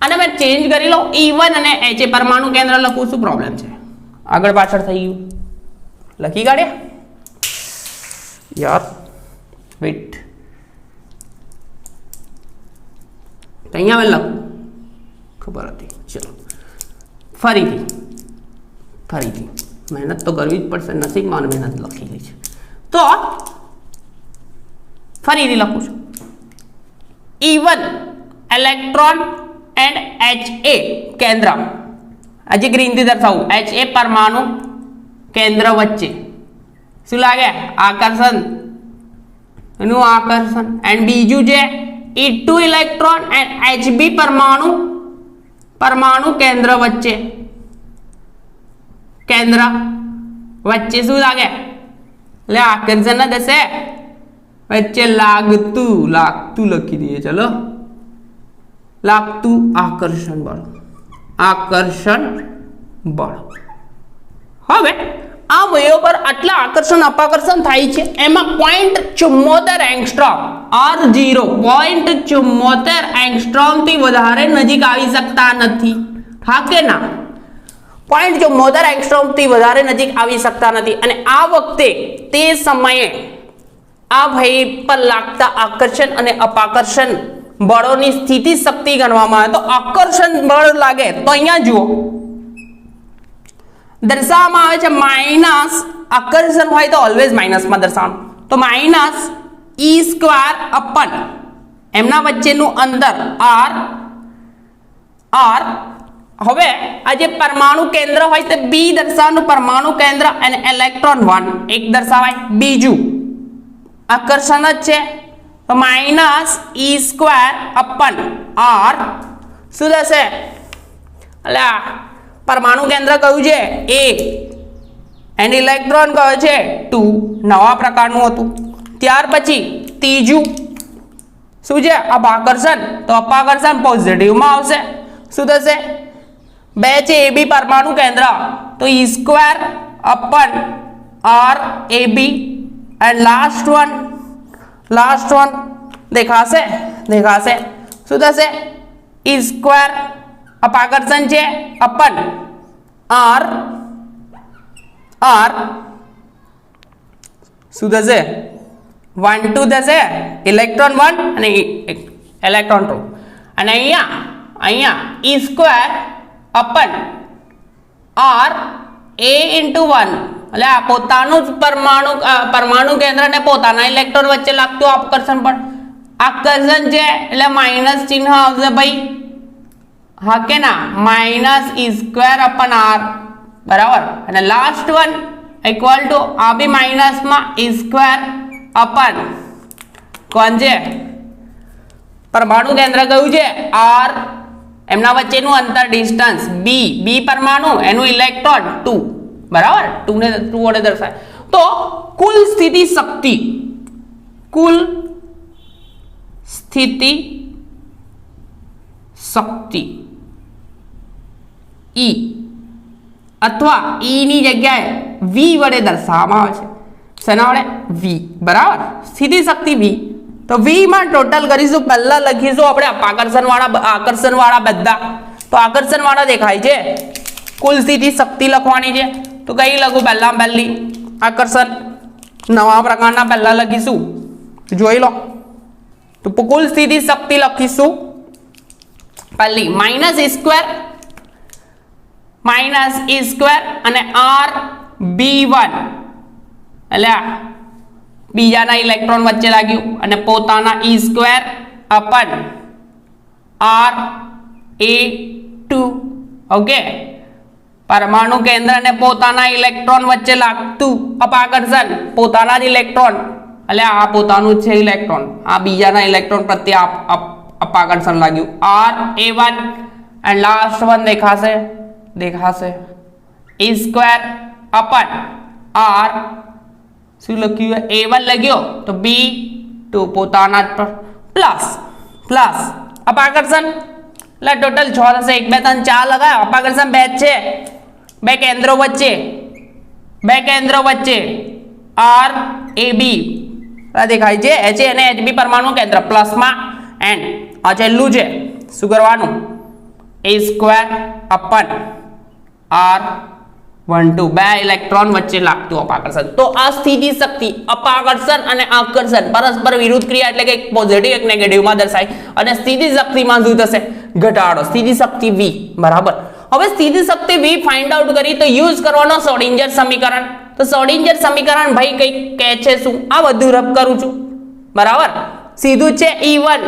અને મેં ચેન્જ કરી લો, E1 અને H પરમાણુ કેન્દ્ર લખું, શું પ્રોબ્લેમ છે? આગળ પાછળ થઈ ગયું, લખી કાઢ્યા યાર. વેટ, અહીંયા મેં લખું, ખબર હતી. ચલો ફરીથી મહેનત તો કરવી જ પડશે, નસીબમાં મહેનત લખેલી છે તો ફરીથી લખું છું. E1 ઇલેક્ટ્રોન એન્ડ Ha કેન્દ્ર, હજી ગ્રીનથી દર્શાવું, Ha પરમાણુ કેન્દ્ર વચ્ચે શું લાગે? આકર્ષણ, એનું આકર્ષણ. એન્ડ બીજું છે E2 ઇલેક્ટ્રોન એન્ડ Hb પરમાણુ કેન્દ્ર વચ્ચે શું લાગે? એટલે આકર્ષણ ના દશે વચ્ચે લાગતું લખી દઈએ. ચલો, લાગતું આકર્ષણ બળ. હવે આ વયો પર આટલા આકર્ષણ અપાકર્ષણ થાય છે, એમાં 0.74 એંગસ્ટ્રોમ R0 0.74 એંગસ્ટ્રોમ થી વધારે નજીક આવી શકતા નથી, હા કે ના? 0.74 એંગસ્ટ્રોમ થી વધારે નજીક આવી શકતા નથી. અને આ વખતે તે સમયે આ ભાઈ પર લાગતા આકર્ષણ અને અપાકર્ષણ બળોની સ્થિતિ શક્તિ ગણવામાં આવે તો આકર્ષણ બળ લાગે તો અહીંયા જુઓ દર્શાવવામાં આવે છે માઇનસ. આકર્ષણ હોય તો ઓલવેઝ માઇનસમાં દર્શાવવાનું, તો માઇનસ E² અપન એમના વચ્ચેનું અંતર R. હવે આ જે પરમાણુ કેન્દ્ર હોય તે B દર્શાવવાનું, પરમાણુ કેન્દ્ર અને ઇલેક્ટ્રોન 1 એક દર્શાવાય. બીજું આકર્ષણ જ છે તો માઇનસ E² અપન R શું થશે? એટલે પરમાણુ કેન્દ્ર કયું છે? A એન્ડ ઇલેક્ટ્રોન કયો છે? 2. નવા પ્રકારનું હતું. ત્યાર પછી ત્રીજું શું છે? અપાકર્ષણ, તો અપાકર્ષણ પોઝિટિવમાં આવશે. શું થશે? 2 છે AB પરમાણુ કેન્દ્ર તો E² અપન R AB and last one દેખાશે. શું થશે? E² અપાકર્ષણ છે અપન R શું થશે? 1 2 થશે, ઇલેક્ટ્રોન 1 અને ઇલેક્ટ્રોન 2. અને અહીંયા E² અપન R A into 1 એટલે આ પોતાનું જ પરમાણુ કેન્દ્ર ને પોતાના ઇલેક્ટ્રોન વચ્ચે લાગતું આકર્ષણ છે એટલે માઇનસ ચિહ્ન આવશે ભાઈ, હા કે ના? માઇનસ E² અપન R બરાબર. અને લાસ્ટ વન ઇક્વલ ટુ આ બી માઇનસમાં E² અપન કોણ છે? પરમાણુ કેન્દ્ર કયું છે? R. એમના વચ્ચેનું અંતર ડિસ્ટન્સ B પરમાણુ એનું ઇલેક્ટ્રોન 2 બરાબર. 2 ને 2 વડે દર્શાય તો કુલ સ્થિતિ શક્તિ E અથવા E ની જગ્યાએ V વડે દર્શાવવામાં આવે છે. શેના વડે? V બરાબર. સ્થિતિ શક્તિ V. તો V માં ટોટલ કરીશું, પહેલા લખીશું આપણે આકર્ષણ વાળા બધા. તો આકર્ષણ વાળા દેખાય છે, કુલ સ્થિતિ શક્તિ લખવાની છે તો કઈ લખું? પહેલી આકર્ષણ નવા પ્રકારના પહેલા લખીશું, જોઈ લો. તો કુલ સ્થિતિ શક્તિ લખીશું પહેલી માઇનસ E² અને R B1 એટલે બીજાના ઇલેક્ટ્રોન વચ્ચે લાગ્યું અને પોતાના E² અપન R A2. ઓકે, પરમાણુ કેન્દ્ર અને પોતાના ઇલેક્ટ્રોન વચ્ચે લાગતું અપાકર્ષણ પોતાના જ ઇલેક્ટ્રોન એટલે આ પોતાનું જ છે ઇલેક્ટ્રોન, આ બીજાના ઇલેક્ટ્રોન પ્રત્યે અપાકર્ષણ લાગ્યું R A1 and last one દેખાશે ई स्क्वायर अपन आर શું લખ્યું a1 લખ્યો તો b2 પોતાના જ પ્લસ પ્લસ અપાકર્ષણ એટલે ટોટલ 6 થશે 1 2 3 4 લગાય અપાકર્ષણ 2 છે બે કેન્દ્રો વચ્ચે r a b દેખાય છે h અને hb પરમાણુ કેન્દ્ર પ્લસ માં n આ છેલ્લું છે શું કરવાનું a સ્ક્વેર અપન r 1 2 બે ઇલેક્ટ્રોન વચ્ચે લાગતું અપાકર્ષણ તો આ સ્થિતિ શક્તિ અપાકર્ષણ અને આકર્ષણ પરસ્પર વિરુદ્ધ ક્રિયા એટલે કે એક પોઝિટિવ એક નેગેટિવ માં દર્શાય અને સ્થિતિ શક્તિમાં શું થશે ઘટાડો સ્થિતિ શક્તિ v બરાબર હવે સ્થિતિ શક્તિ v ફાઇન્ડ આઉટ કરી તો યુઝ કરવાનો શ્રોડિંજર સમીકરણ તો શ્રોડિંજર સમીકરણ ભાઈ કઈ કહે છે શું આ બધું રબ કરું છું બરાબર સીધું છે E1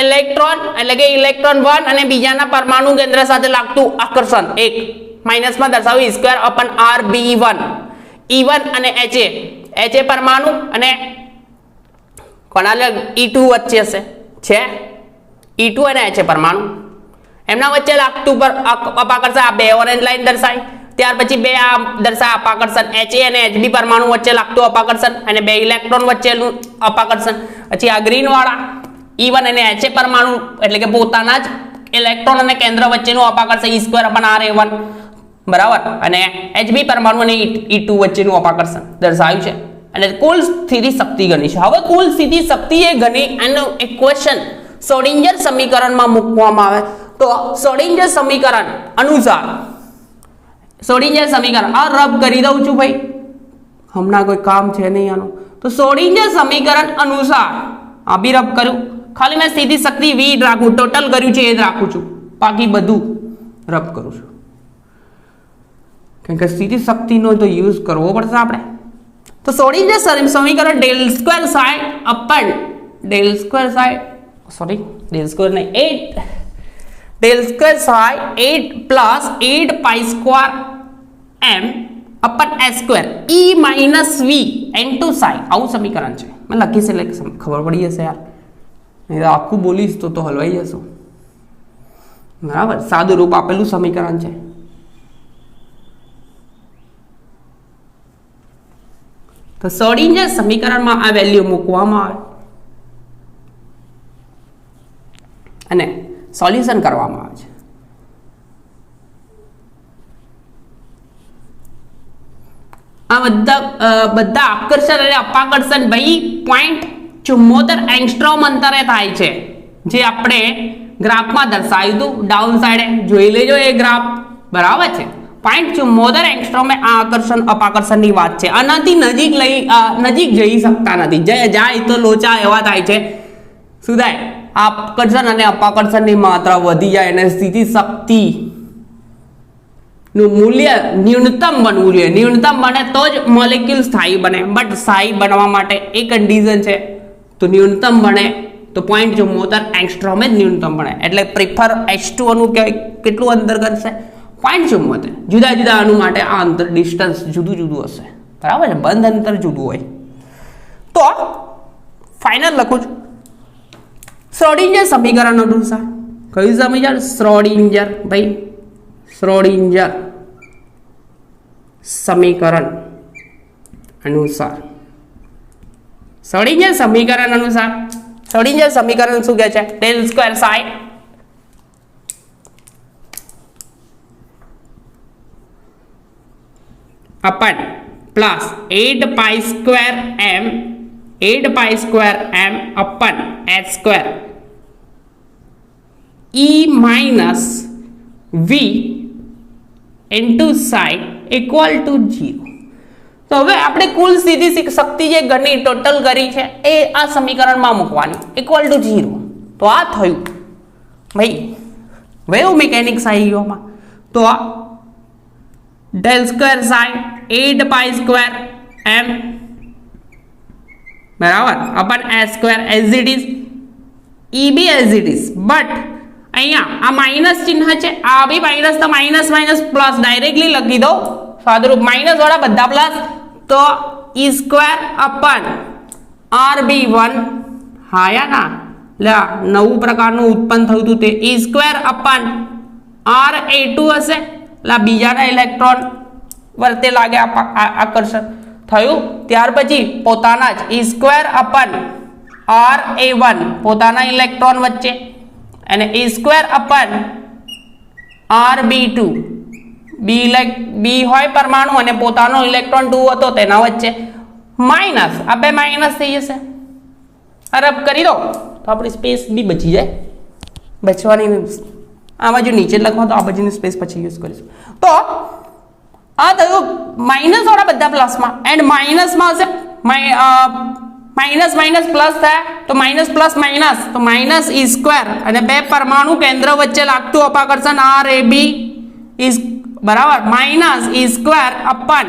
ઇલેક્ટ્રોન એટલે કે ઇલેક્ટ્રોન 1 અને બીજાના પરમાણુ કેન્દ્ર સાથે લાગતું આકર્ષણ એક માઈનસ માં દર્શાવ્યું સ્ક્વેર અપન RB1 E1 અને HA પરમાણુ અને કોના E2 વચ્ચે હશે છે E2 અને HA પરમાણુ એમના વચ્ચે લાગતું પર અપાકર્ષણ આ બે ઓરેન્જ લાઈન દર્શાય ત્યાર પછી બે આ દર્શાય અપાકર્ષણ HA અને HB પરમાણુ વચ્ચે લાગતું અપાકર્ષણ અને બે ઇલેક્ટ્રોન વચ્ચેનું અપાકર્ષણ પછી આ ગ્રીન વાળા E1 અને HA પરમાણુ એટલે કે પોતાના જ ઇલેક્ટ્રોન અને કેન્દ્ર વચ્ચેનું અપાકર્ષણ E સ્ક્વેર અપન RA1 બરાબર અને HB પરમાણુ અને E2 વચ્ચેનું અપાકર્ષણ દર્શાવ્યું છે અને કુલ સ્થિતિ શક્તિ ગણી છે હવે કુલ સ્થિતિ શક્તિ એ ગણી એનો ઇક્વેશન શ્રોડિંજર સમીકરણમાં મૂકવામાં આવે તો શ્રોડિંજર સમીકરણ અનુસાર શ્રોડિંજર સમીકરણ આ રબ કરી દઉં છું ભાઈ હમણાં કોઈ કામ છે નહીં આનું તો શ્રોડિંજર સમીકરણ અનુસાર આ બી રબ કર્યું ખાલી મેં સ્થિતિ શક્તિ v રાખું ટોટલ કર્યું છે એ જ રાખું છું બાકી બધું રબ કરું છું કારણ કે સ્થિતિ શક્તિનો તો યુઝ કરવો પડશે આપણે તો શ્રોડિંજર સમીકરણ del square psi upon del square psi sorry del square નહીં 8 del square psi 8 plus 8 pi square m upon s square e minus v into psi આવું સમીકરણ છે મેં લખી છે એટલે ખબર પડી જશે યાર નહીં તો આખું બોલીશ તો હલવાઈ જશો બરાબર સાદું રૂપ આપેલું સમીકરણ છે તો શ્રોડિંજર સમીકરણમાં આ વેલ્યુ મૂકવામાં આવે અને સોલ્યુશન કરવામાં આવે છે આ બધા આકર્ષણ અને અપાકર્ષણ ભાઈ 0.74 એંગસ્ટ્રોમ અંતરે થાય છે જે આપણે ગ્રાફમાં દર્શાવ્યું હતું ડાઉન સાઈડે જોઈ લેજો એ ગ્રાફ બરાબર છે 0.74 એંગસ્ટ્રોમે આ આકર્ષણ અપાકર્ષણની વાત છે આનાથી નજીક જઈ શકતા નથી જાય તો લોચા એવા થાય છે શું થાય આકર્ષણ અને અપાકર્ષણની માત્રા વધી જાય અને સ્થિતિ શક્તિ નું મૂલ્ય ન્યૂનતમ બનવું જોઈએ ન્યૂનતમ બને તો જ મોલેક્યુલ સ્થાયી બને બટ સ્થાયી બનવા માટે એ કન્ડિશન છે તો ન્યૂનતમ બને તો 0.74 એંગસ્ટ્રોમ જ ન્યૂનતમ બને એટલે પ્રિફર H2O નું કેટલું અંતર કરશે 0.74 જુદા જુદા અણુ માટે આ અંતર ડિસ્ટન્સ જુદું હશે બરાબર છે બંધ અંતર જુદું હોય તો ફાઇનલ લખું છું શ્રોડિંજર સમીકરણ અનુસાર કયું સમીકરણ શ્રોડિંજર ભાઈ શ્રોડિંજર સમીકરણ અનુસાર શ્રોડિંજર સમીકરણ શું કહે છે ડેલ સ્ક્વેર સાઈ अपन प्लस 8 पाई स्क्वायर m अपन h square e minus v into psi equal to 0 तो હવે આપણે કુલ સ્થિતિ શક્તિ જે ગણી ટોટલ કરી છે એ આ સમીકરણમાં મૂકવાની ઇક્વલ ટુ 0 તો આ થયું ભાઈ વેવ મિકેનિક્સ આવી ગયો આમાં તો આ del square sin 8 pi square m बराबर अपन s square as it is e भी as it is but અહીંયા આ માઈનસ ચિહ્ન છે આ भी માઈનસ તો માઈનસ માઈનસ પ્લસ ડાયરેક્ટલી લખી દો સાદુરૂપ માઈનસ વાળા બધા પ્લસ તો e સ્ક્વેર અપન rb1 હાયા ના લે નવું પ્રકારનું ઉત્પન્ન થયું હતું તે e સ્ક્વેર અપન ra2 હશે લા બીજાના ઇલેક્ટ્રોન વર્તે લાગે આકર્ષણ થયું. ત્યાર પછી પોતાના જ E² અપન RA1 પોતાના ઇલેક્ટ્રોન વચ્ચે અને E² અપન RB2 બી હોય પરમાણુ અને પોતાનો ઇલેક્ટ્રોન 2 હતો તેના વચ્ચે માઇનસ. આ બે માઇનસ થઈ જશે. રબ કરી દો તો આપણી સ્પેસ બી બચી જાય. બચવાની આ બાજુ નીચે લખવા તો આ બાજુની સ્પેસ પછી યુઝ કરીશું. તો આ થયું માઇનસ વાળા બધા પ્લસમાં એન્ડ માઇનસમાં હશે માઇનસ માઇનસ પ્લસ થાય તો માઇનસ પ્લસ માઇનસ તો માઇનસ E² અને બે પરમાણુ કેન્દ્ર વચ્ચે લાગતું અપાકર્ષણ RAB ઇઝ બરાબર માઇનસ E² અપન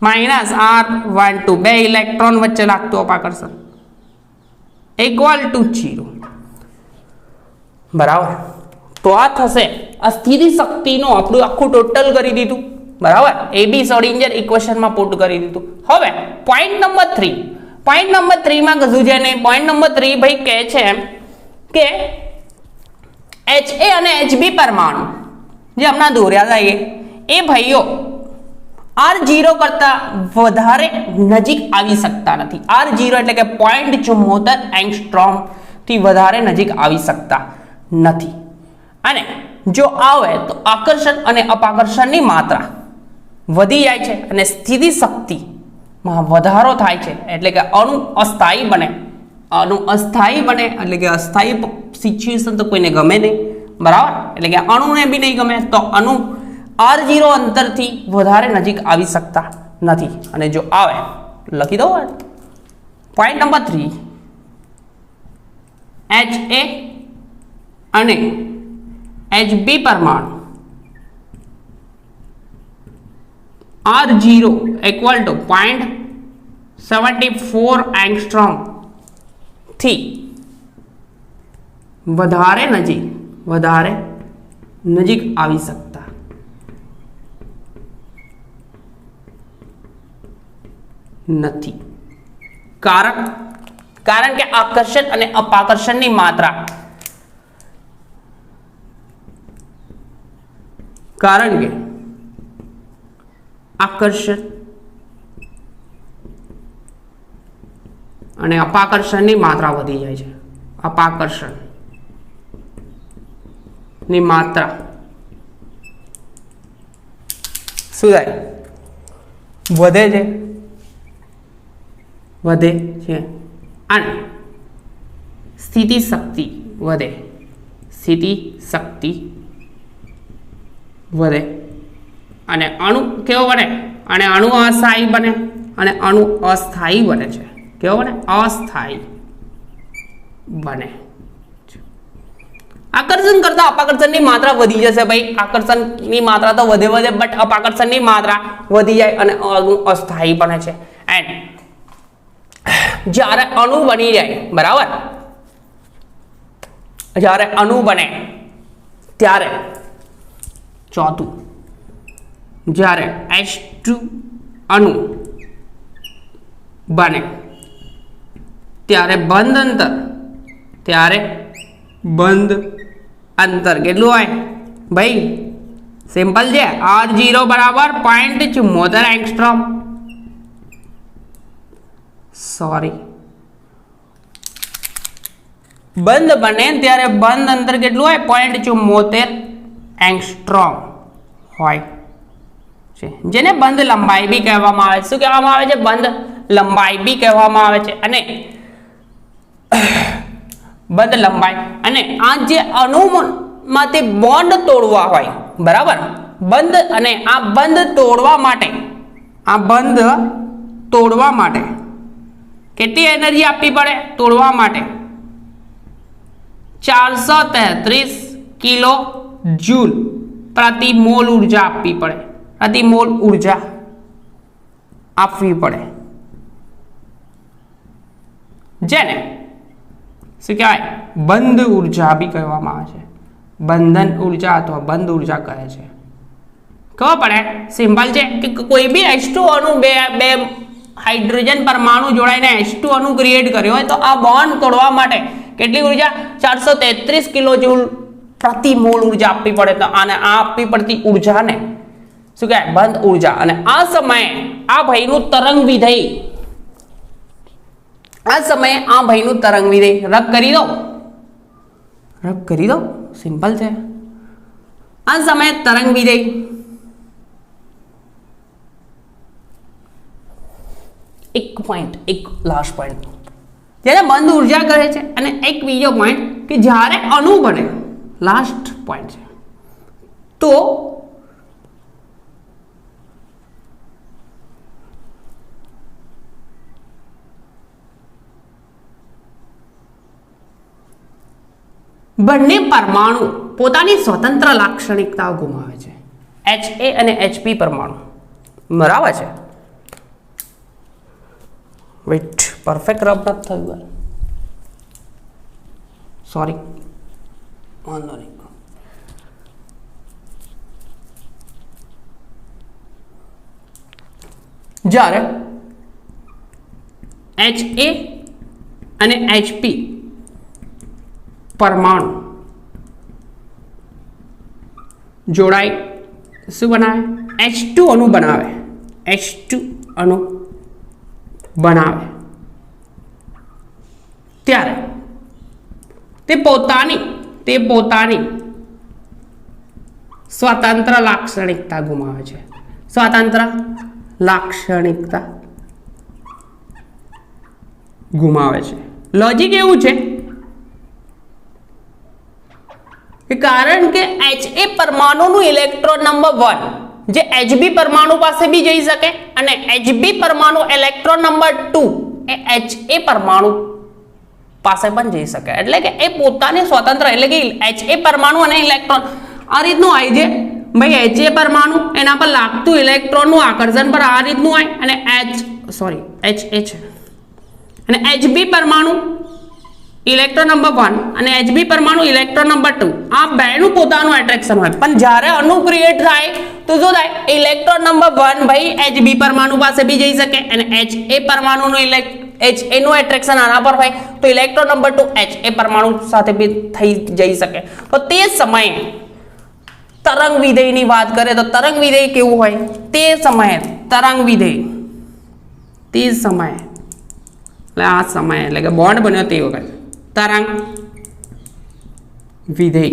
માઇનસ R12 બે ઇલેક્ટ્રોન વચ્ચે લાગતું અપાકર્ષણ ઇક્વલ ટુ 0 બરાબર. તો આ થશે આ સ્થિતિ શક્તિનું આપણું આખું ટોટલ કરી દીધું બરાબર. AB શ્રોડિંજર ઇક્વેશનમાં પુટ કરી દીધું. હવે પોઈન્ટ નંબર 3 માં કશું છે નહીં. પોઈન્ટ નંબર 3 ભાઈ કહે છે એમ કે HA અને HB પરમાણુ જે હમણાં દોર્યા હતા એ ભાઈઓ R0 કરતા વધારે નજીક આવી શકતા નથી. R0 એટલે કે 0.74 એંગસ્ટ્રોમ થી વધારે નજીક આવી શકતા નથી. અને જો આવે તો આકર્ષણ અને અપાકર્ષણની માત્રા વધી જાય છે અને સ્થિતિ શક્તિમાં વધારો થાય છે. એટલે કે અણુ અસ્થાયી બને એટલે કે અસ્થાયી સિચ્યુએશન તો કોઈને ગમે નહીં બરાબર. એટલે કે અણુને બી નહીં ગમે તો અણુ R0 અંતરથી વધારે નજીક આવી શકતા નથી. અને જો આવે લખી દો પોઈન્ટ નંબર 3 HA અને HB પરમાણુ R0 equal to 0.74 એંગસ્ટ્રોમ થી વધારે નજીક આવી શકતા નથી. કારણ કે આકર્ષણ અને અપાકર્ષણની માત્રા કારણ કે આકર્ષણ અને અપાકર્ષણની માત્રા વધી જાય છે. અપાકર્ષણની માત્રા શું થાય વધે છે અને સ્થિતિ શક્તિ વધે અને અણુ કેવો બને અને અણુ અસ્થાયી બને અને અણુ અસ્થાયી બને છે. કેવો બને અસ્થાયી બને. આકર્ષણ કરતા અપાકર્ષણની માત્રા વધી જશે ભાઈ. આકર્ષણની માત્રા તો વધે બટ અપાકર્ષણની માત્રા વધી જાય અને અણુ અસ્થાયી બને છે. એન્ડ જ્યારે અણુ બની જાય બરાબર જ્યારે અણુ બને ત્યારે ચોથું જ્યારે H2 અણુ બને ત્યારે બંધ અંતર કેટલું હોય ભાઈ સિમ્પલ છે. R0 બરાબર 0.74 એંગસ્ટ્રોમ બંધ બને ત્યારે બંધ અંતર કેટલું હોય 0.74 એંગસ્ટ્રોમ હોય છે. જેને બંધ લંબાઈ બી કહેવામાં આવે છે. શું કહેવામાં આવે છે? બંધ લંબાઈ બી કહેવામાં આવે છે. અને બંધ લંબાઈ અને આ જે અણુમાંથી બોન્ડ તોડવા હોય બરાબર બંધ અને આ બંધ તોડવા માટે કેટલી એનર્જી આપવી પડે તોડવા માટે 433 કિલો જૂલ પ્રતિ મોલ ઉર્જા આપવી પડે. પ્રતિ મોલ ઉર્જા આપવી પડે જેને શું કહેવાય બંધ ઉર્જા બી કહેવામાં આવે છે. બંધન ઉર્જા અથવા બંધ ઉર્જા કહે છે. ખબર પડે સિમ્પલ છે કે કોઈ બી H2 અણુ બે હાઇડ્રોજન પરમાણુ જોડાઈને H2 અણુ ક્રિએટ કર્યો હોય તો આ બોન્ડ તોડવા માટે કેટલી ઉર્જા 433 કિલો જૂલ પ્રતિ મોલ ઉર્જા આપવી પડે. તો આને આ આપવી પડતી ઉર્જાને શું કહેવાય બંધ ઉર્જા અને આ સમયે આ ભાઈનું તરંગ વિધેય આ સમયે આ ભાઈનું તરંગ વિધેય રદ કરી દો સિમ્પલ છે આ સમયે તરંગ વિધેય એક લાસ્ટ પોઈન્ટ જ્યારે બંધ ઉર્જા કરે છે અને એક બીજો પોઈન્ટ કે જ્યારે અણુ બને લાસ્ટ પોઈન્ટ છે તો બંને પરમાણુ પોતાની સ્વતંત્ર લાક્ષણિકતાઓ ગુમાવે છે HA અને HP પરમાણુ બરાબર છે વેટ પરફેક્ટ રબ નથી થયું સોરી વાંધો નહીં જ્યારે HA અને HP પરમાણુ જોડાઈ શું બનાવે H2 અણુ બનાવે H2 અણુ બનાવે ત્યારે તે પોતાની સ્વતંત્ર લાક્ષણિકતા ગુમાવે છે સ્વતંત્ર લાક્ષણિકતા ગુમાવે છે લોજિક એવું છે કે કારણ કે HA પરમાણુનું ઇલેક્ટ્રોન નંબર 1 જે HB પરમાણુ પાસે બી જઈ શકે અને HB પરમાણુ ઇલેક્ટ્રોન નંબર 2 એ HA પરમાણુ પાસે પણ જઈ શકે એટલે કે એ પોતાને સ્વતંત્ર એટલે કે HA પરમાણુ અને ઇલેક્ટ્રોન આ રીતનું હોય છે ભાઈ HA પરમાણુ એના પર લાગતું ઇલેક્ટ્રોનનું આકર્ષણ પર આ રીતનું હોય અને HA છે અને HB પરમાણુ ઇલેક્ટ્રોન નંબર 1 અને HB પરમાણુ ઇલેક્ટ્રોન નંબર 2 આ બેનું પોતાનું એટ્રેક્શન હોય પણ જ્યારે અણુ ક્રિએટ થાય તો શું થાય ઇલેક્ટ્રોન નંબર 1 ભાઈ HB પરમાણુ પાસે બી જઈ શકે અને HA પરમાણુનું HA નું એટ્રેક્શન આના પર હોય તો ઇલેક્ટ્રોન નંબર 2 HA પરમાણુ સાથે બી થઈ જઈ શકે તો તે સમયે તરંગ વિધેયની વાત કરીએ તો તરંગ વિધેય કેવું હોય તે સમયે તરંગ વિધેય તે સમયે એટલે આ સમયે એટલે કે બોન્ડ બન્યો તે વખતે તરંગ વિધેય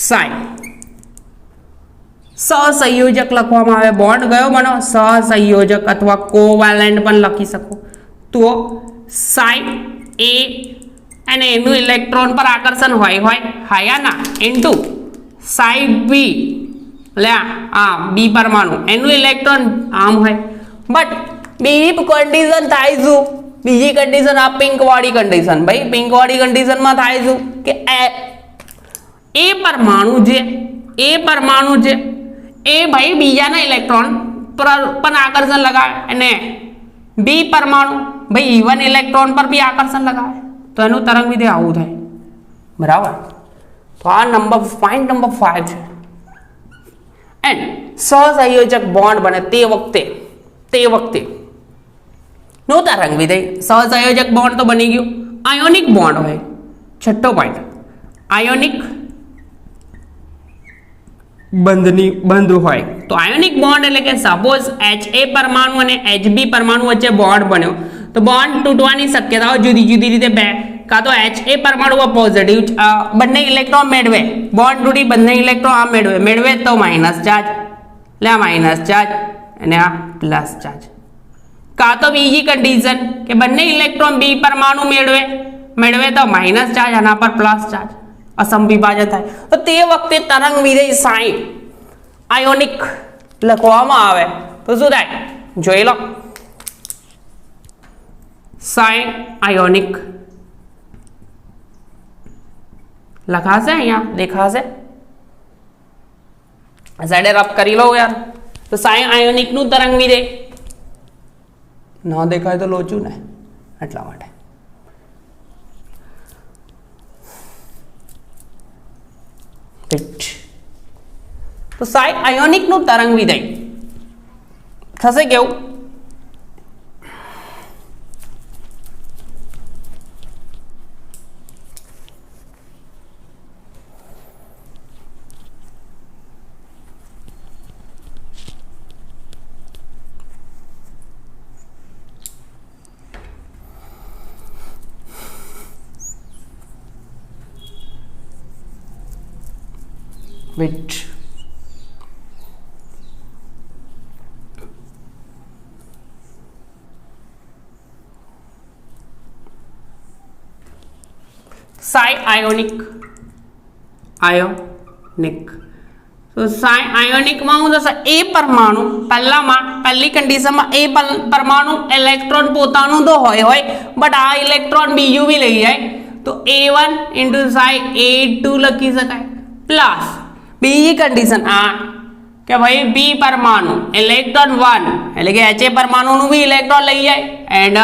સાઈ સહસંયોજક લખવામાં આવે બોન્ડ કયો બનો સહસંયોજક અથવા કોવેલેન્ટ પણ લખી શકો તો સાઈ A અને એનું ઇલેક્ટ્રોન પર આકર્ષણ હોય ના ઇન્ટુ સાઈ B લે આ B પરમાણુ એનું ઇલેક્ટ્રોન આમ હોય બટ બીજી કન્ડિશન થાય શું બીજી કન્ડિશન આ પિંક વાળી કન્ડિશન ભાઈ પિંક વાળી કન્ડિશનમાં થાય શું કે એ પરમાણુ છે એ ભાઈ બીજાના ઇલેક્ટ્રોન પર પણ આકર્ષણ લગાવે અને બી પરમાણુ ભાઈ ઇવન ઇલેક્ટ્રોન પર બી આકર્ષણ લગાવે તો એનું તરંગ વિધેય આવું થાય બરાબર તો આ પોઈન્ટ નંબર 5 છે એન્ડ સહસંયોજક બોન્ડ બને તે વખતે નો તરંગ વિધેય સહસંયોજક બોન્ડ તો બની ગયું આયોનિક બોન્ડ હોય છઠ્ઠો પોઈન્ટ આયોનિક બંધ હોય તો આયોનિક બોન્ડ એટલે કે સપોઝ HA પરમાણુ અને HB પરમાણુ વચ્ચે બોન્ડ બન્યો તો બોન્ડ તૂટવાની શક્યતાઓ જુદી રીતે બે કાં તો HA પરમાણુ પોઝિટિવ બંને ઇલેક્ટ્રોન મેળવે બોન્ડ તૂટી બંને ઇલેક્ટ્રોન આ મેળવે તો માઇનસ ચાર્જ એટલે આ માઇનસ ચાર્જ અને આ પ્લસ ચાર્જ કાં તો બીજી કન્ડિશન કે બંને ઇલેક્ટ્રોન B પરમાણુ મેળવે તો માઇનસ ચાર્જ આના પર પ્લસ ચાર્જ અસમવિભાજન થાય તો તે વખતે તરંગ વિધેય સાઈ આયોનિક લખવામાં આવે તો શું થાય જોઈ લો સાઈ આયોનિક લખાશે અહીંયા દેખાશે સાઈડે રબ કરી લો યાર તો સાઈ આયોનિક નું તરંગ વિધેય ન દેખાય તો લોચું ને એટલા માટે તો સાઈ આયોનિક નું તરંગ વિધેય થશે કેવું which ionic तो ionic માં હું થશે એ પરમાણુ પહેલી કન્ડિશનમાં એ પરમાણુ ઇલેક્ટ્રોન પોતાનું તો હોય બટ આ ઇલેક્ટ્રોન બીજું બી લઈ જાય તો A1 into A2 લખી શકાય પ્લસ બીજી કન્ડિશન આ કે ભાઈ બી પરમાણુ ઇલેક્ટ્રોન 1 એટલે કે HA પરમાણુનું બી ઇલેક્ટ્રોન લઈ જાય એન્ડ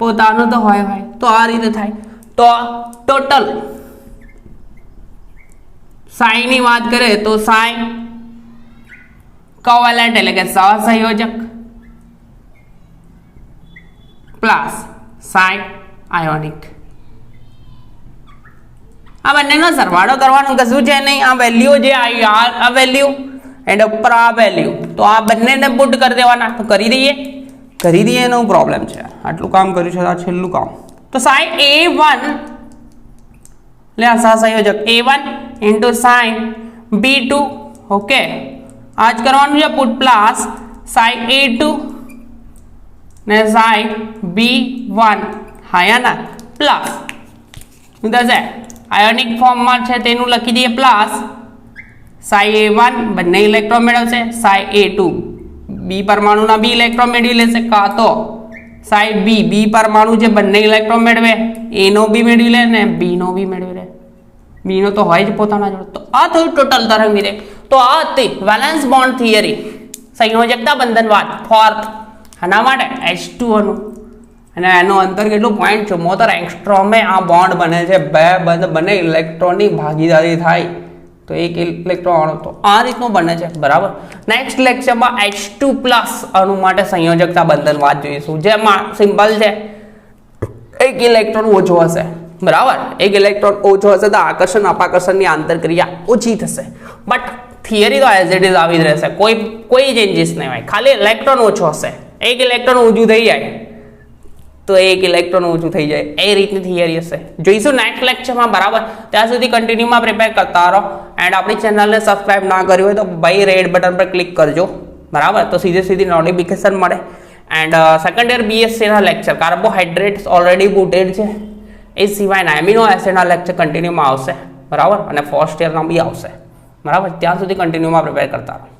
પોતાનું તો હોય તો આ રીતે થાય તો ટોટલ साई ની વાત કરે તો साई કોવેલેન્ટ એટલે કે સહસંયોજક પ્લસ साई આયોનિક આ બંનેનો સરવાળો કરવાનો કશું છે નહીં આ વેલ્યુ જે આ વેલ્યુ એન્ડ ઉપર આ વેલ્યુ તો આ બંનેને પુટ કરી દેવાના તો કરી દઈએ નો પ્રોબ્લેમ છે આટલું કામ કર્યું છે આ છેલ્લું કામ તો साई A1 ले सहसंयोजक A1 into sign B2 okay आज करवानुं छे पुट प्लस साइन A2 ने साइन B1 हाया ना प्लस थशे आयोनिक फॉर्म में छे तेनुं लखी दीए प्लस साइन A1 बंने इलेक्ट्रॉन मेळवशे साइन A2 B परमाणुना बी इलेक्ट्रॉन मेळवी लेशे का तो साइन बी परमाणु जे बंने इलेक्ट्रॉन मेळवे ए नो बी मेळवी ले ने बी नो बी मेळवी ले बी नो तो होय ज पोताना जोड़े तो आ थयुं टोटल तरंग विधेय तो आ हती वेलेंस बॉन्ड थियरी संयोजकता बंधनवाद फोर्थ आना माटे H2O नुं अने एनो अंतर केटलुं 0.74 एंगस्ट्रॉमे आ बॉन्ड बने छे बने इलेक्ट्रॉननी भागीदारी थाय तो एक इलेक्ट्रॉन अणु तो आ रीतनुं बने छे बराबर नेक्स्ट लेक्चर में H2+ अणु माटे संयोजकता बंधनवाद जोईशुं जेमां सिंपल छे एक इलेक्ट्रॉन ओछो हशे बराबर एक इलेक्ट्रॉन ओछो हशे तो आकर्षण अपाकर्षण की आंतरक्रिया ओછી થશે बट थियरी तो एज इट इज આવી જ રહેશે કોઈ ચેન્જીસ નહીં હોય ખાલી ઇલેક્ટ્રોન ઓછો હશે એક ઇલેક્ટ્રોન ઊંચું થઈ જાય તો એક ઇલેક્ટ્રોન ઊંચું થઈ જાય એ રીતની થિયરી હશે જોઈશું નેક્સ્ટ લેક્ચરમાં બરાબર ત્યાં સુધી કન્ટિન્યુમાં પ્રિપેર કરતા રહો એન્ડ આપણી ચેનલને સબસ્ક્રાઇબ ના કરી હોય તો ભાઈ રેડ બટન પર ક્લિક કરજો બરાબર તો સીધી નોટિફિકેશન મળે એન્ડ સેકન્ડ યર BSc ના લેક્ચર કાર્બોહાઈડ્રેટ્સ ઓલરેડી બુટેડ છે એ સિવાયના એમિનો એસિડના લેક્ચર કન્ટિન્યુમાં આવશે બરાબર અને ફર્સ્ટ યરના બી આવશે બરાબર ત્યાં સુધી કન્ટિન્યુમાં પ્રિપેર કરતા રહો